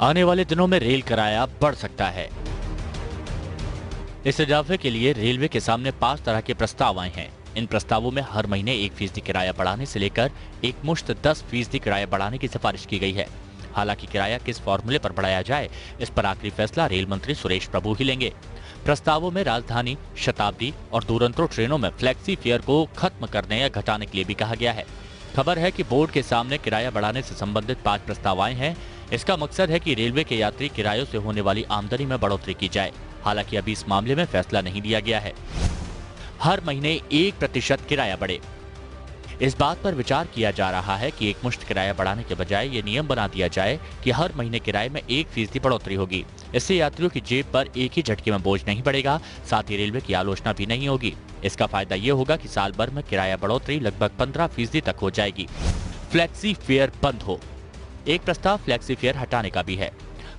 आने वाले दिनों में रेल किराया बढ़ सकता है। इस इजाफे के लिए रेलवे के सामने 5 तरह के प्रस्ताव आए हैं। इन प्रस्तावों में हर महीने 1% किराया बढ़ाने से लेकर एकमुश्त 10% किराया बढ़ाने की सिफारिश की गई है। हालांकि किराया किस फॉर्मूले पर बढ़ाया जाए, इस पर आखिरी फैसला रेल मंत्री सुरेश प्रभु ही लेंगे। प्रस्तावों में राजधानी, शताब्दी और दूरंतों ट्रेनों में फ्लेक्सी फेयर को खत्म करने या घटाने के लिए भी कहा गया है। खबर है कि बोर्ड के सामने किराया बढ़ाने से संबंधित 5 प्रस्ताव आए हैं। इसका मकसद है कि रेलवे के यात्री किरायों से होने वाली आमदनी में बढ़ोतरी की जाए। हालांकि अभी इस मामले में फैसला नहीं लिया गया है। हर महीने 1% किराया बढ़े। इस बात पर विचार किया जा रहा है कि एकमुश्त किराया बढ़ाने के बजाय ये नियम बना दिया जाए कि हर महीने किराए में 1% बढ़ोतरी होगी। इससे यात्रियों की जेब पर एक ही झटके में बोझ नहीं पड़ेगा, साथ ही रेलवे की आलोचना भी नहीं होगी। इसका फायदा ये होगा कि साल भर में किराया बढ़ोतरी लगभग 15% तक हो जाएगी। फ्लेक्सी फेयर बंद हो। एक प्रस्ताव फ्लेक्सी फेयर हटाने का भी है।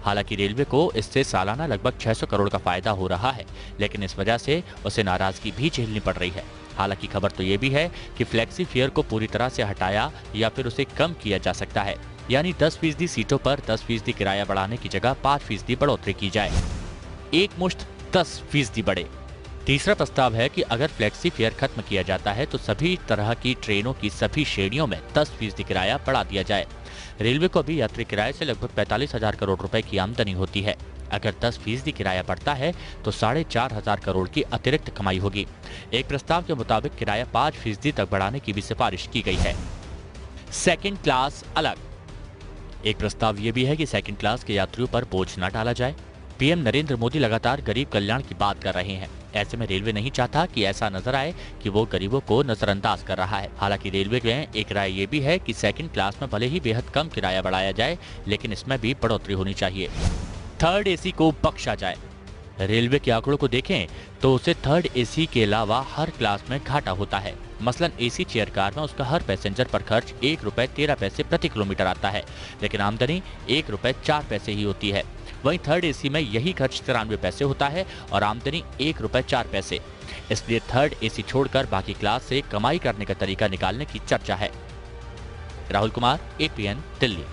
हालांकि रेलवे को इससे सालाना लगभग 600 करोड़ का फायदा हो रहा है, लेकिन इस वजह से उसे नाराजगी भी झेलनी पड़ रही है। हालांकि खबर तो ये भी है कि फ्लेक्सी फेयर को पूरी तरह से हटाया या फिर उसे कम किया जा सकता है, यानी 10% सीटों पर 10% किराया बढ़ाने की जगह 5% बढ़ोतरी की जाए। एक मुश्त 10% बढ़े। तीसरा प्रस्ताव है कि अगर फ्लेक्सी फेयर खत्म किया जाता है तो सभी तरह की ट्रेनों की सभी श्रेणियों में 10% किराया बढ़ा दिया जाए। रेलवे को भी यात्री किराए से लगभग 45,000 करोड़ रुपए की आमदनी होती है। अगर 10% किराया बढ़ता है तो 4,500 करोड़ की अतिरिक्त कमाई होगी। एक प्रस्ताव के मुताबिक किराया 5% तक बढ़ाने की भी सिफारिश की गई है। सेकंड क्लास अलग। एक प्रस्ताव ये भी है कि सेकंड क्लास के यात्रियों पर बोझ न डाला जाए। पीएम नरेंद्र मोदी लगातार गरीब कल्याण की बात कर रहे हैं। ऐसे में रेलवे नहीं चाहता कि ऐसा नजर आए कि वो गरीबों को नजरअंदाज कर रहा है। हालांकि रेलवे में एक राय ये भी है कि सेकंड क्लास में भले ही बेहद कम किराया बढ़ाया जाए, लेकिन इसमें भी बढ़ोतरी होनी चाहिए। थर्ड एसी को बख्शा जाए। रेलवे के आंकड़ों को देखें तो उसे थर्ड एसी के अलावा हर क्लास में घाटा होता है। मसलन एसी चेयर कार में उसका हर पैसेंजर पर खर्च ₹1.13 प्रति किलोमीटर आता है, लेकिन आमदनी ₹1.04 ही होती है। वहीं थर्ड एसी में यही खर्च 93 पैसे होता है और आमदनी ₹1.04। इसलिए थर्ड एसी छोड़कर बाकी क्लास से कमाई करने का तरीका निकालने की चर्चा है। राहुल कुमार, APN, दिल्ली।